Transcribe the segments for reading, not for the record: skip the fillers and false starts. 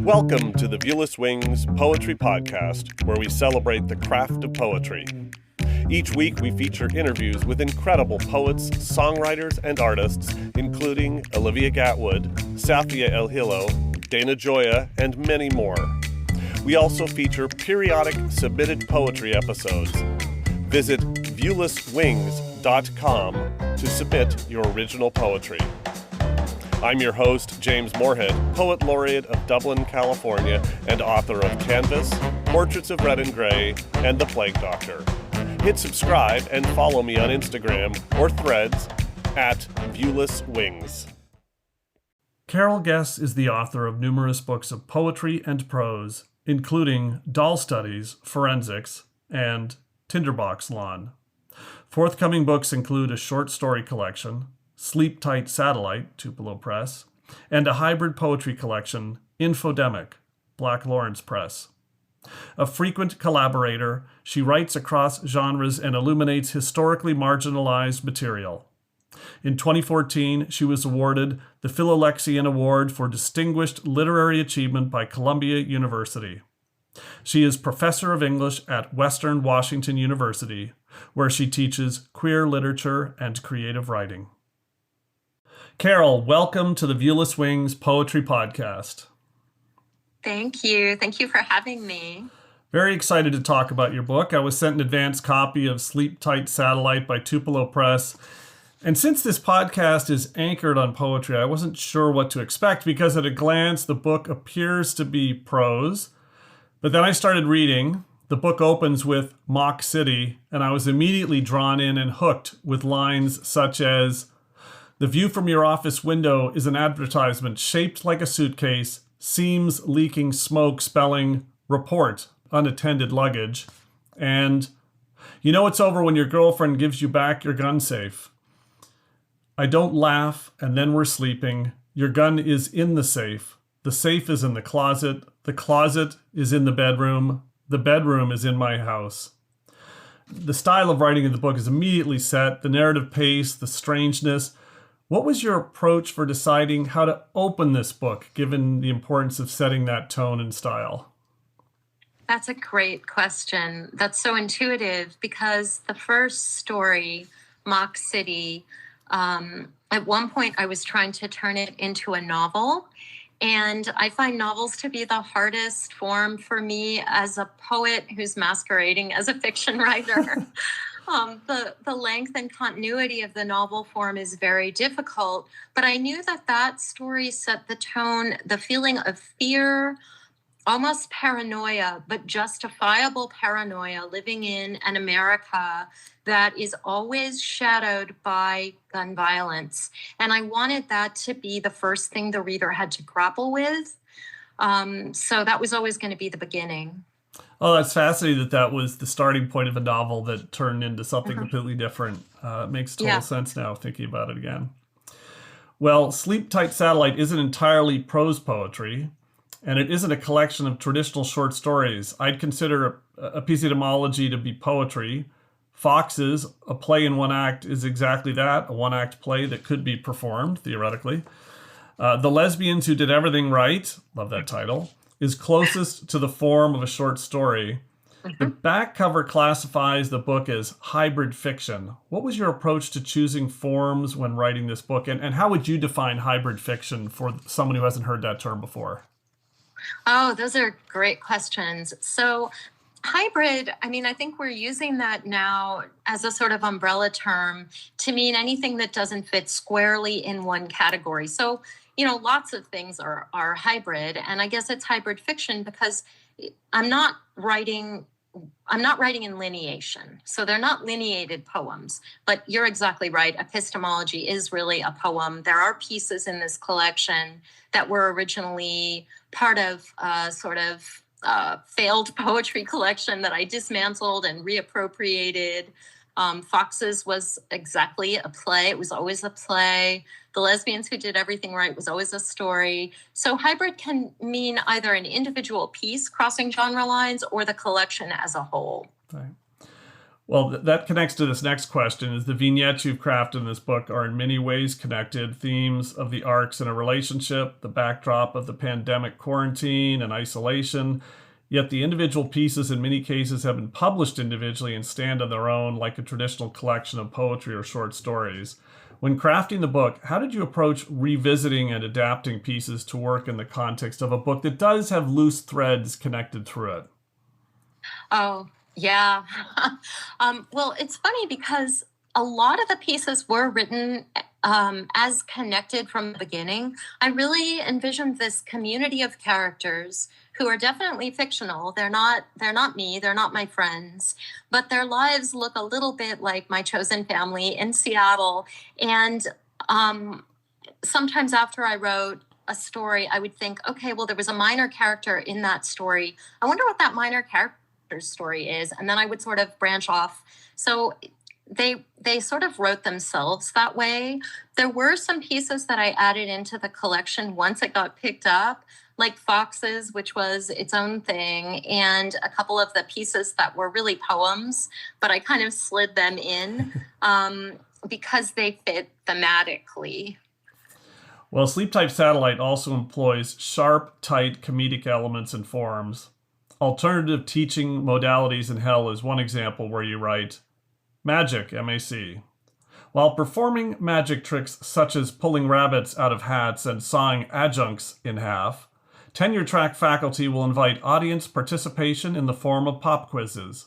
Welcome to the Viewless Wings Poetry Podcast, where we celebrate the craft of poetry. Each week we feature interviews with incredible poets, songwriters, and artists, including Olivia Gatwood, Safia El Hilo, Dana Gioia, and many more. We also feature periodic submitted poetry episodes. Visit viewlesswings.com to submit your original poetry. I'm your host, James Moorhead, Poet Laureate of Dublin, California, and author of Canvas, Portraits of Red and Gray, and The Plague Doctor. Hit subscribe and follow me on Instagram or Threads at Viewless Wings. Carol Guess is the author of numerous books of poetry and prose, including Doll Studies, Forensics, and Tinderbox Lawn. Forthcoming books include a short story collection, Sleep Tight Satellite, Tupelo Press, and a hybrid poetry collection, Infodemic, Black Lawrence Press. A frequent collaborator, she writes across genres and illuminates historically marginalized material. In 2014, she was awarded the Philolexian Award for Distinguished Literary Achievement by Columbia University. She is professor of English at Western Washington University, where she teaches queer literature and creative writing. Carol, welcome to the Viewless Wings Poetry Podcast. Thank you. Thank you for having me. Very excited to talk about your book. I was sent an advance copy of Sleep Tight Satellite by Tupelo Press. And since this podcast is anchored on poetry, I wasn't sure what to expect because at a glance, the book appears to be prose. But then I started reading. The book opens with Mock City, and I was immediately drawn in and hooked with lines such as, "The view from your office window is an advertisement shaped like a suitcase, seams leaking smoke spelling report, unattended luggage," and "You know it's over when your girlfriend gives you back your gun safe. I don't laugh, and then we're sleeping. Your gun is in the safe is in the closet is in the bedroom is in my house." The style of writing in the book is immediately set, the narrative pace, the strangeness. What was your approach for deciding how to open this book, given the importance of setting that tone and style? That's a great question. That's so intuitive because the first story, Mock City, at one point I was trying to turn it into a novel. And I find novels to be the hardest form for me as a poet who's masquerading as a fiction writer. The length and continuity of the novel form is very difficult, but I knew that story set the tone, the feeling of fear, almost paranoia, but justifiable paranoia living in an America that is always shadowed by gun violence. And I wanted that to be the first thing the reader had to grapple with. So that was always going to be the beginning. Oh, that's fascinating that was the starting point of a novel that turned into something completely different. It makes total sense now thinking about it again. Well, Sleep Tight Satellite isn't entirely prose poetry, and it isn't a collection of traditional short stories. I'd consider epistemology to be poetry. Foxes, a play in one act, is exactly that, a one-act play that could be performed, theoretically. The Lesbians Who Did Everything Right, love that title, is closest to the form of a short story. The back cover classifies the book as hybrid fiction. What was your approach to choosing forms when writing this book, and how would you define hybrid fiction for someone who hasn't heard that term before? Oh, those are great questions. So hybrid, I think we're using that now as a sort of umbrella term to mean anything that doesn't fit squarely in one category. So, lots of things are hybrid, and I guess it's hybrid fiction because I'm not writing in lineation. So they're not lineated poems, but you're exactly right. Epistemology is really a poem. There are pieces in this collection that were originally part of failed poetry collection that I dismantled and reappropriated. Foxes was exactly a play. It was always a play. The Lesbians Who Did Everything Right was always a story. So hybrid can mean either an individual piece crossing genre lines or the collection as a whole. Right. Well, that connects to this next question. Is the vignettes you've crafted in this book are in many ways connected. Themes of the arcs in a relationship, the backdrop of the pandemic quarantine and isolation. Yet the individual pieces in many cases have been published individually and stand on their own like a traditional collection of poetry or short stories. When crafting the book, how did you approach revisiting and adapting pieces to work in the context of a book that does have loose threads connected through it? Oh, yeah. Well, it's funny because a lot of the pieces were written as connected from the beginning. I really envisioned this community of characters who are definitely fictional. They're not me, they're not my friends, but their lives look a little bit like my chosen family in Seattle. And sometimes after I wrote a story, I would think, okay, well, there was a minor character in that story. I wonder what that minor character's story is. And then I would sort of branch off. So they sort of wrote themselves that way. There were some pieces that I added into the collection once it got picked up, like Foxes, which was its own thing, and a couple of the pieces that were really poems, but I kind of slid them in because they fit thematically. Well, Sleep Type Satellite also employs sharp, tight comedic elements and forms. Alternative teaching modalities in hell is one example where you write, Magic, MAC. While performing magic tricks such as pulling rabbits out of hats and sawing adjuncts in half, tenure-track faculty will invite audience participation in the form of pop quizzes.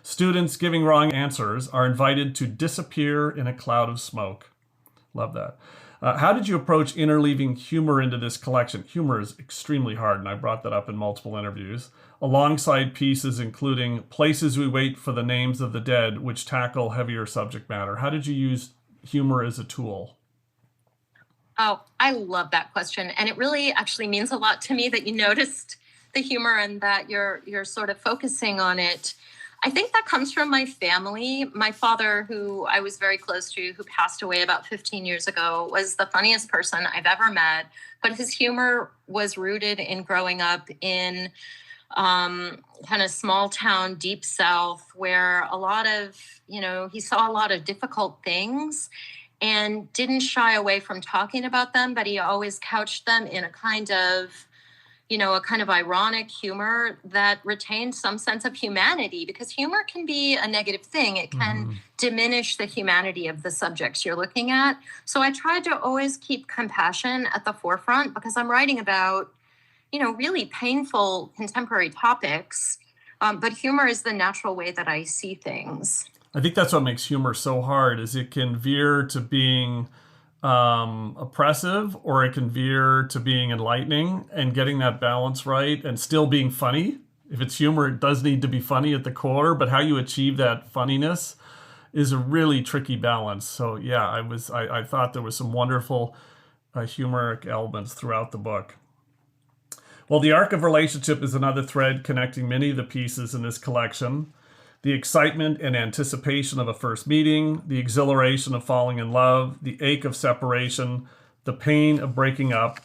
Students giving wrong answers are invited to disappear in a cloud of smoke. Love that. How did you approach interleaving humor into this collection? Humor is extremely hard, and I brought that up in multiple interviews, alongside pieces including Places We Wait for the Names of the Dead, which tackle heavier subject matter. How did you use humor as a tool? Oh, I love that question. And it really actually means a lot to me that you noticed the humor and that you're sort of focusing on it. I think that comes from my family. My father, who I was very close to, who passed away about 15 years ago, was the funniest person I've ever met. But his humor was rooted in growing up in kind of small town, deep South, where a lot of, he saw a lot of difficult things and didn't shy away from talking about them, but he always couched them in a kind of ironic humor that retained some sense of humanity, because humor can be a negative thing. It can diminish the humanity of the subjects you're looking at. So I tried to always keep compassion at the forefront because I'm writing about, really painful contemporary topics. But humor is the natural way that I see things. I think that's what makes humor so hard, is it can veer to being oppressive, or it can veer to being enlightening, and getting that balance right and still being funny. If it's humor, it does need to be funny at the core, but how you achieve that funniness is a really tricky balance. So yeah, I thought there was some wonderful humoric elements throughout the book. Well, the arc of relationship is another thread connecting many of the pieces in this collection. The excitement and anticipation of a first meeting, the exhilaration of falling in love, the ache of separation, the pain of breaking up.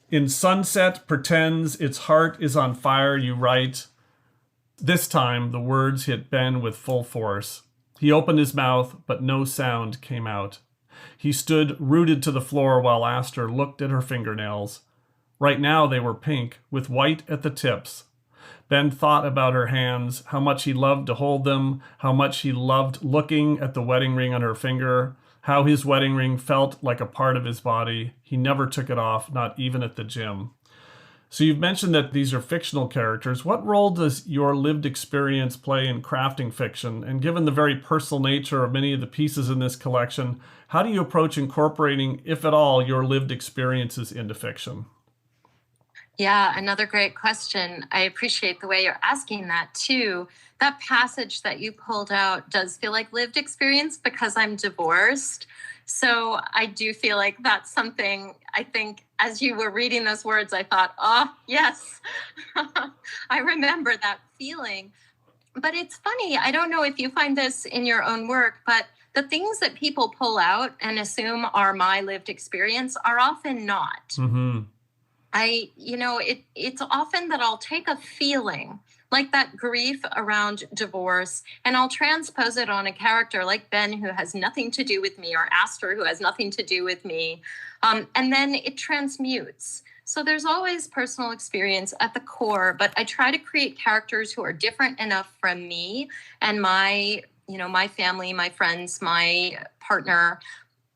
In Sunset Pretends Its Heart is on Fire, you write, this time the words hit Ben with full force. He opened his mouth, but no sound came out. He stood rooted to the floor while Astor looked at her fingernails. Right now they were pink, with white at the tips. Ben thought about her hands, how much he loved to hold them, how much he loved looking at the wedding ring on her finger, how his wedding ring felt like a part of his body. He never took it off, not even at the gym. So you've mentioned that these are fictional characters. What role does your lived experience play in crafting fiction? And given the very personal nature of many of the pieces in this collection, how do you approach incorporating, if at all, your lived experiences into fiction? Yeah, another great question. I appreciate the way you're asking that too. That passage that you pulled out does feel like lived experience because I'm divorced. So I do feel like that's something, I think, as you were reading those words, I thought, oh, yes, I remember that feeling. But it's funny, I don't know if you find this in your own work, but the things that people pull out and assume are my lived experience are often not. it's often that I'll take a feeling like that grief around divorce and I'll transpose it on a character like Ben who has nothing to do with me or Aster who has nothing to do with me. And then it transmutes. So there's always personal experience at the core, but I try to create characters who are different enough from me and my family, my friends, my partner.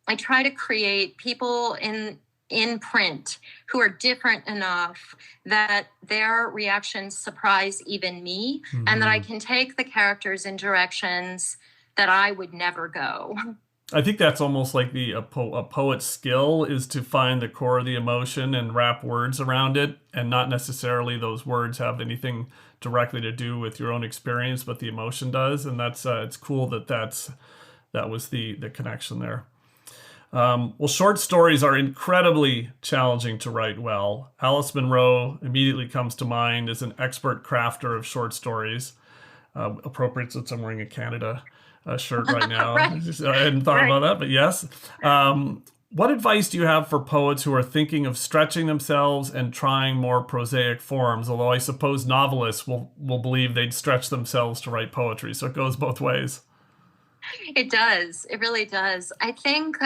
I try to create people in print who are different enough that their reactions surprise even me, and that I can take the characters in directions that I would never go. I think that's almost like a poet's skill is to find the core of the emotion and wrap words around it, and not necessarily those words have anything directly to do with your own experience, but the emotion does. And that's it's cool that was the connection there. Well, short stories are incredibly challenging to write well. Alice Munro immediately comes to mind as an expert crafter of short stories. Appropriate since I'm wearing a Canada shirt right now. Right. I hadn't thought about that, but yes. What advice do you have for poets who are thinking of stretching themselves and trying more prosaic forms? Although I suppose novelists will believe they'd stretch themselves to write poetry. So it goes both ways. It does. It really does. I think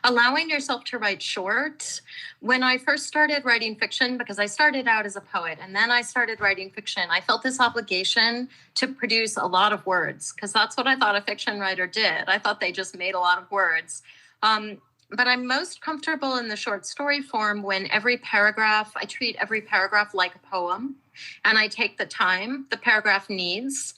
allowing yourself to write short. When I first started writing fiction, because I started out as a poet and then I started writing fiction, I felt this obligation to produce a lot of words because that's what I thought a fiction writer did. I thought they just made a lot of words. But I'm most comfortable in the short story form when I treat every paragraph like a poem, and I take the time the paragraph needs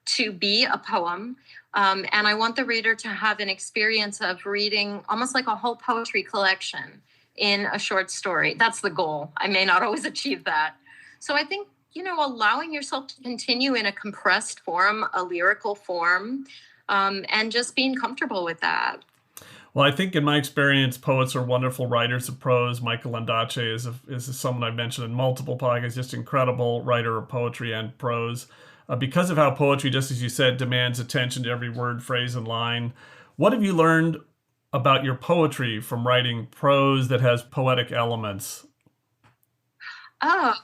to be a poem. And I want the reader to have an experience of reading almost like a whole poetry collection in a short story. That's the goal. I may not always achieve that. So I think, allowing yourself to continue in a compressed form, a lyrical form, and just being comfortable with that. Well, I think in my experience, poets are wonderful writers of prose. Michael Ondaatje is someone I've mentioned in multiple podcasts, just incredible writer of poetry and prose. Because of how poetry, just as you said, demands attention to every word, phrase, and line. What have you learned about your poetry from writing prose that has poetic elements? Oh,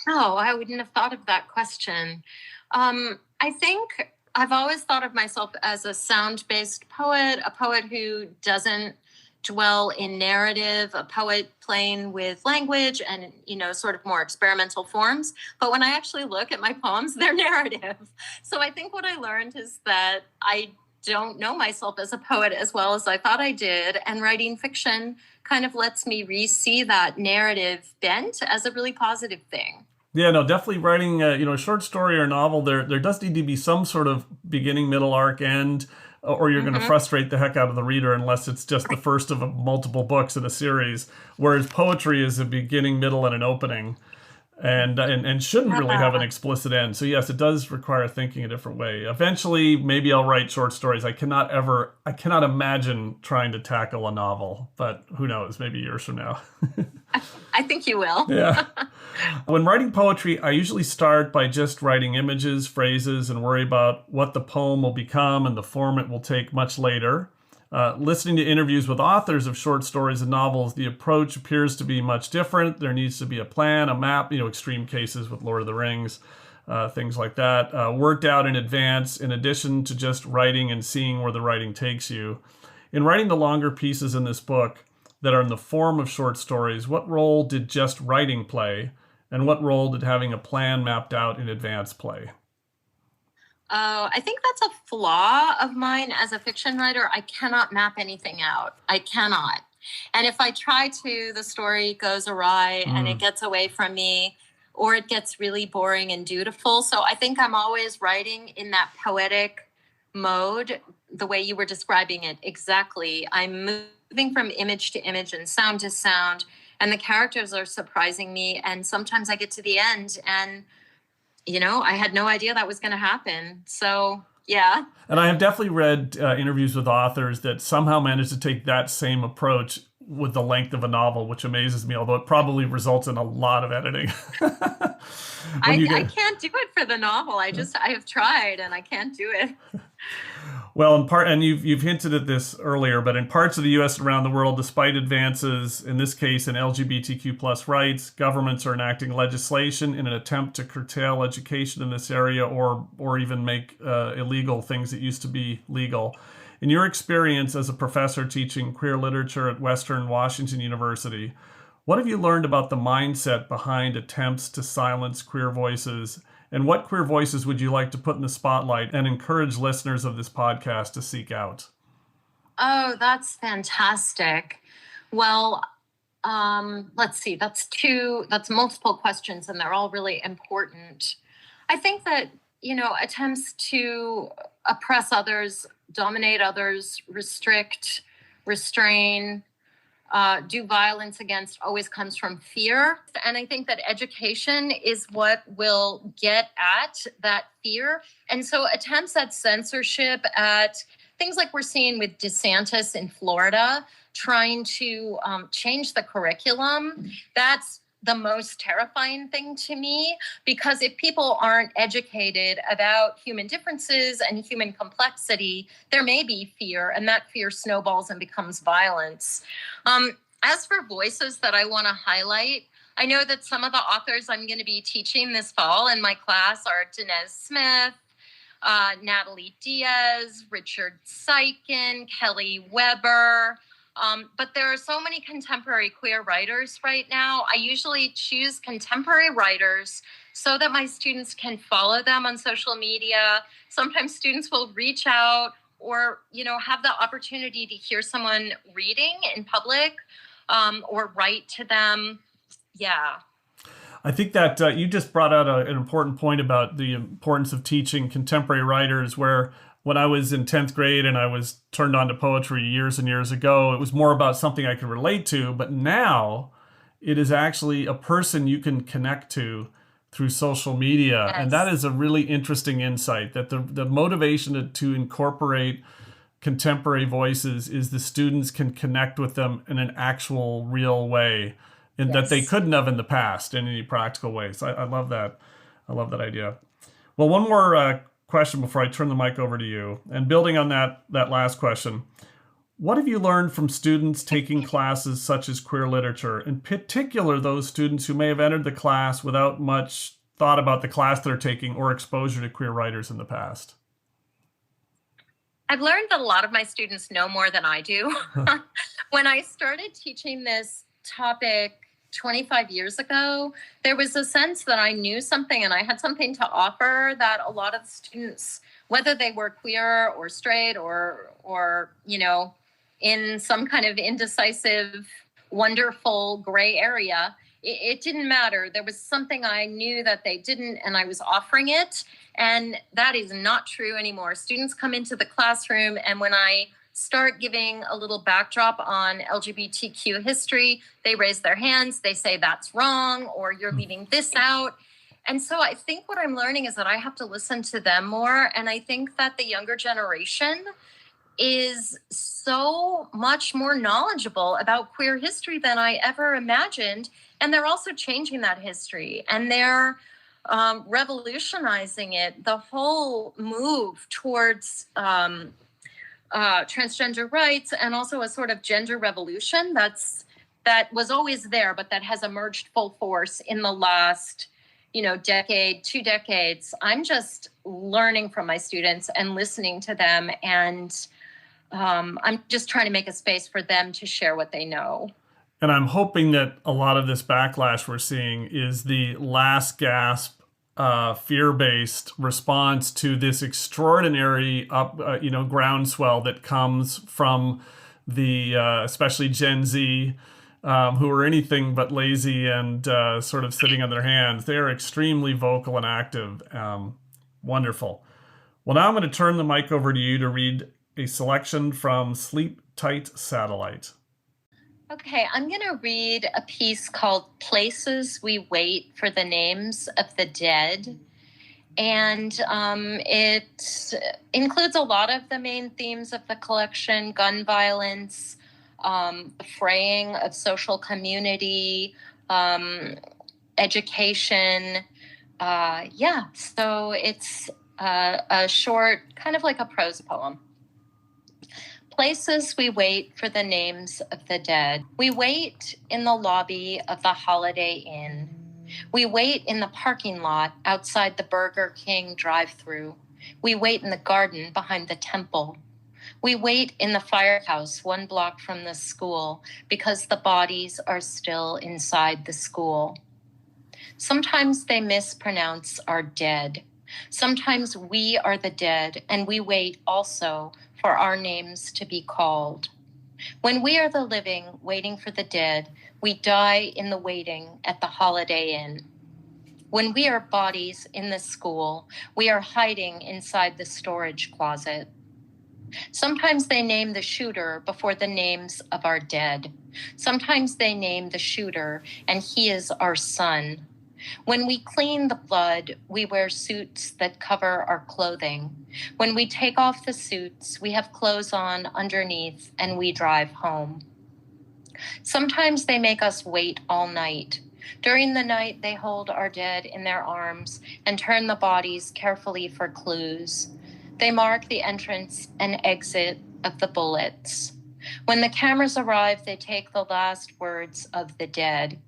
I wouldn't have thought of that question. I think I've always thought of myself as a sound-based poet, a poet who doesn't dwell in narrative, a poet playing with language and, sort of more experimental forms. But when I actually look at my poems, they're narrative. So I think what I learned is that I don't know myself as a poet as well as I thought I did. And writing fiction kind of lets me re-see that narrative bent as a really positive thing. Yeah, no, definitely writing a short story or novel, there does need to be some sort of beginning, middle, arc, end, or you're going to frustrate the heck out of the reader unless it's just the first of multiple books in a series. Whereas poetry is a beginning, middle, and an opening, and shouldn't really have an explicit end. So yes, it does require thinking a different way. Eventually, maybe I'll write short stories. I cannot imagine trying to tackle a novel, but who knows? Maybe years from now. I think you will. Yeah. When writing poetry, I usually start by just writing images, phrases, and worry about what the poem will become and the form it will take much later. Listening to interviews with authors of short stories and novels, the approach appears to be much different. There needs to be a plan, a map, extreme cases with Lord of the Rings, things like that, worked out in advance, in addition to just writing and seeing where the writing takes you. In writing the longer pieces in this book that are in the form of short stories, what role did just writing play? And what role did having a plan mapped out in advance play? I think that's a flaw of mine as a fiction writer. I cannot map anything out. I cannot. And if I try to, the story goes awry and it gets away from me, or it gets really boring and dutiful. So I think I'm always writing in that poetic mode, the way you were describing it exactly. I'm moving from image to image and sound to sound, and the characters are surprising me. And sometimes I get to the end and I had no idea that was going to happen. So, yeah. And I have definitely read interviews with authors that somehow managed to take that same approach with the length of a novel, which amazes me, although it probably results in a lot of editing. when you I get can't do it for the novel. I have tried and I can't do it. well, in part, and you've hinted at this earlier, but in parts of the U.S. and around the world, despite advances, in this case, in LGBTQ plus rights, governments are enacting legislation in an attempt to curtail education in this area, or even make illegal things that used to be legal. In your experience as a professor teaching queer literature at Western Washington University, what have you learned about the mindset behind attempts to silence queer voices? And what queer voices would you like to put in the spotlight and encourage listeners of this podcast to seek out? Oh, that's fantastic. Well, let's see. That's multiple questions, and they're all really important. I think that, attempts to oppress others, dominate others, restrict, restrain, do violence against always comes from fear. And I think that education is what will get at that fear. And so attempts at censorship, at things like we're seeing with DeSantis in Florida, trying to change the curriculum, that's the most terrifying thing to me, because if people aren't educated about human differences and human complexity, there may be fear, and that fear snowballs and becomes violence. As for voices that I want to highlight, I know that some of the authors I'm going to be teaching this fall in my class are Denez Smith, Natalie Diaz, Richard Seiken, Kelly Weber. But there are so many contemporary queer writers right now. I usually choose contemporary writers so that my students can follow them on social media. Sometimes students will reach out or, have the opportunity to hear someone reading in public, or write to them. Yeah. I think that you just brought out an important point about the importance of teaching contemporary writers, where when I was in 10th grade and I was turned on to poetry years and years ago, it was more about something I could relate to. But now it is actually a person you can connect to through social media. Yes. And that is a really interesting insight, that the motivation to incorporate contemporary voices is the students can connect with them in an actual real way, and that they couldn't have in the past in any practical ways. I love that. I love that idea. Well, one more question before I turn the mic over to you. And building on that last question, what have you learned from students taking classes such as queer literature, in particular those students who may have entered the class without much thought about the class they're taking or exposure to queer writers in the past? I've learned that a lot of my students know more than I do. When I started teaching this topic 25 years ago, there was a sense that I knew something and I had something to offer that a lot of the students, whether they were queer or straight or in some kind of indecisive, wonderful gray area, it didn't matter. There was something I knew that they didn't, and I was offering it. And that is not true anymore. Students come into the classroom, and when I start giving a little backdrop on LGBTQ history, they raise their hands, they say that's wrong, or you're leaving this out. And so I think what I'm learning is that I have to listen to them more. And I think that the younger generation is so much more knowledgeable about queer history than I ever imagined. And they're also changing that history, and they're revolutionizing it. The whole move towards transgender rights, and also a sort of gender revolution that was always there, but that has emerged full force in the last, decade, 2 decades. I'm just learning from my students and listening to them, and I'm just trying to make a space for them to share what they know. And I'm hoping that a lot of this backlash we're seeing is the last gasp, fear-based response to this extraordinary groundswell that comes from the especially Gen Z, who are anything but lazy and sort of sitting on their hands. They are extremely vocal and active. Wonderful. Well, now I'm going to turn the mic over to you to read a selection from Sleep Tight Satellite. Okay, I'm going to read a piece called Places We Wait for the Names of the Dead. And it includes a lot of the main themes of the collection: gun violence, the fraying of social community, education, Yeah, so it's a short, kind of like a prose poem. Places we wait for the names of the dead. We wait in the lobby of the Holiday Inn. We wait in the parking lot outside the Burger King drive-thru. We wait in the garden behind the temple. We wait in the firehouse 1 block from the school because the bodies are still inside the school. Sometimes they mispronounce our dead. Sometimes we are the dead, and we wait also for our names to be called. When we are the living waiting for the dead, we die in the waiting at the Holiday Inn. When we are bodies in the school, we are hiding inside the storage closet. Sometimes they name the shooter before the names of our dead. Sometimes they name the shooter, and he is our son. When we clean the blood, we wear suits that cover our clothing. When we take off the suits, we have clothes on underneath, and we drive home. Sometimes they make us wait all night. During the night, they hold our dead in their arms and turn the bodies carefully for clues. They mark the entrance and exit of the bullets. When the cameras arrive, they take the last words of the dead.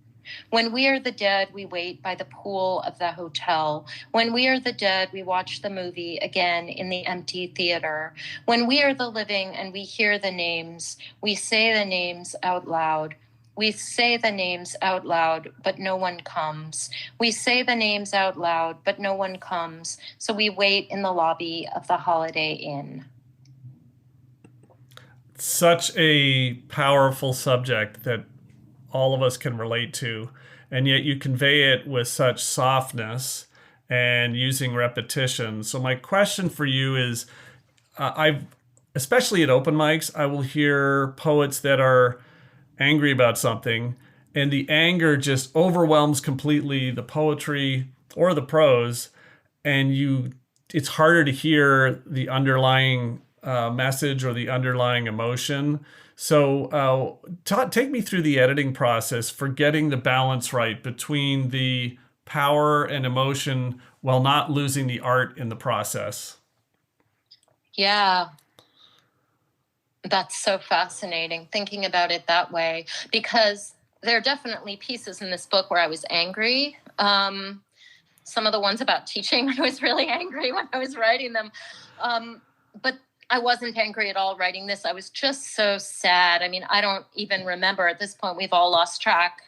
When we are the dead, we wait by the pool of the hotel. When we are the dead, we watch the movie again in the empty theater. When we are the living and we hear the names, we say the names out loud. We say the names out loud, but no one comes. We say the names out loud, but no one comes. So we wait in the lobby of the Holiday Inn. Such a powerful subject that all of us can relate to, and yet you convey it with such softness and using repetition. So my question for you is, especially at open mics, I will hear poets that are angry about something, and the anger just overwhelms completely the poetry or the prose, and it's harder to hear the underlying message or the underlying emotion. So take me through the editing process for getting the balance right between the power and emotion while not losing the art in the process. Yeah, that's so fascinating thinking about it that way, because there are definitely pieces in this book where I was angry. Some of the ones about teaching, I was really angry when I was writing them. But I wasn't angry at all writing this. I was just so sad. I mean, I don't even remember at this point. We've all lost track.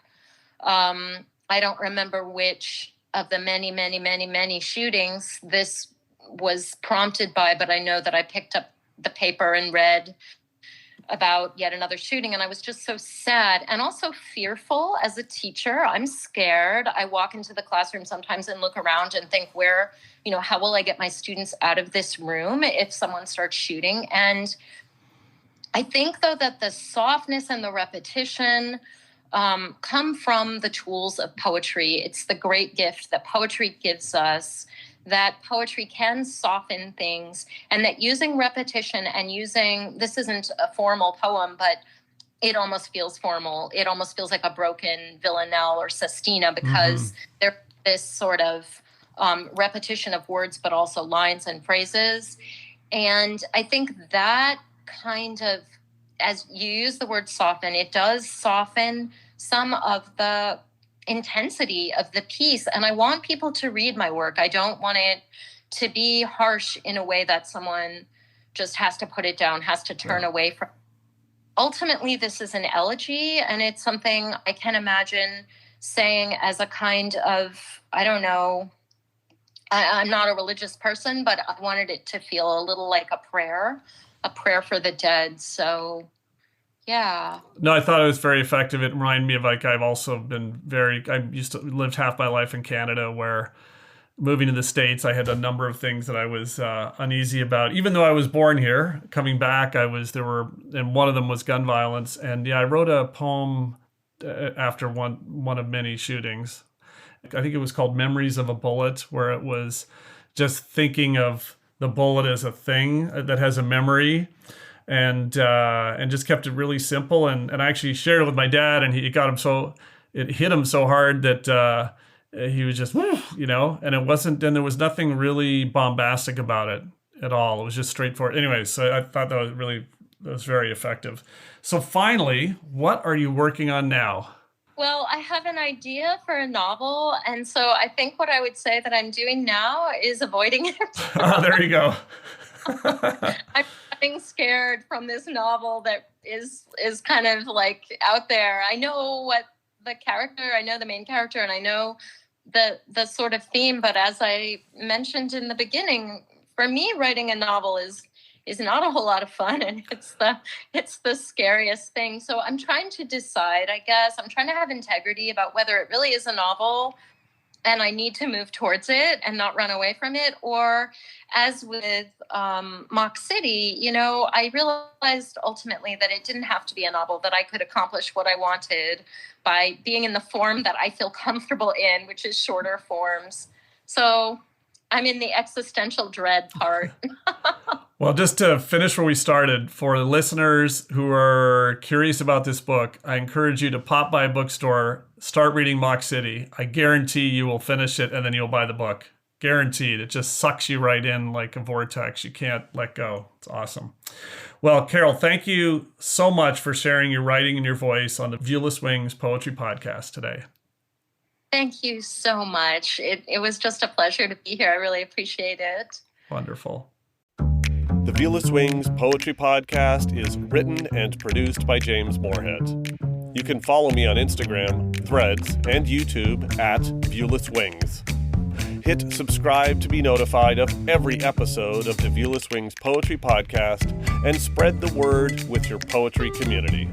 I don't remember which of the many, many, many, many shootings this was prompted by, but I know that I picked up the paper and read about yet another shooting, and I was just so sad and also fearful as a teacher. I'm scared. I walk into the classroom sometimes and look around and think, how will I get my students out of this room if someone starts shooting? And I think, though, that the softness and the repetition come from the tools of poetry. It's the great gift that poetry gives us, that poetry can soften things, and that using repetition and this isn't a formal poem, but it almost feels formal. It almost feels like a broken villanelle or sestina, because there's this sort of repetition of words, but also lines and phrases. And I think that kind of, as you use the word soften, it does soften some of the intensity of the piece. And I want people to read my work. I don't want it to be harsh in a way that someone just has to put it down, has to turn away from. Ultimately, this is an elegy, and it's something I can imagine saying as a kind of, I don't know, I'm not a religious person, but I wanted it to feel a little like a prayer for the dead. So yeah. No, I thought it was very effective. It reminded me of, like, I used to live half my life in Canada, where moving to the States, I had a number of things that I was uneasy about. Even though I was born here, coming back, and one of them was gun violence. And yeah, I wrote a poem after one of many shootings. I think it was called Memories of a Bullet, where it was just thinking of the bullet as a thing that has a memory. And just kept it really simple, and I actually shared it with my dad, and it hit him so hard that he was just, woo, and it wasn't, then there was nothing really bombastic about it at all. It was just straightforward. Anyways, so I thought that was very effective. So finally, what are you working on now? Well, I have an idea for a novel. And so I think what I would say that I'm doing now is avoiding it. There you go. I'm getting scared from this novel that is kind of like out there. I know what I know the main character, and I know the sort of theme. But as I mentioned in the beginning, for me, writing a novel is not a whole lot of fun, and it's the scariest thing. So I'm trying to decide, I guess. I'm trying to have integrity about whether it really is a novel and I need to move towards it and not run away from it, or as with Mock City, I realized ultimately that it didn't have to be a novel, that I could accomplish what I wanted by being in the form that I feel comfortable in, which is shorter forms. So I'm in the existential dread part. Well, just to finish where we started, for the listeners who are curious about this book, I encourage you to pop by a bookstore, start reading Mock City. I guarantee you will finish it and then you'll buy the book. Guaranteed. It just sucks you right in like a vortex. You can't let go. It's awesome. Well, Carol, thank you so much for sharing your writing and your voice on the Viewless Wings Poetry Podcast today. Thank you so much. It was just a pleasure to be here. I really appreciate it. Wonderful. The Viewless Wings Poetry Podcast is written and produced by James Moorhead. You can follow me on Instagram, Threads, and YouTube at Viewless Wings. Hit subscribe to be notified of every episode of the Viewless Wings Poetry Podcast and spread the word with your poetry community.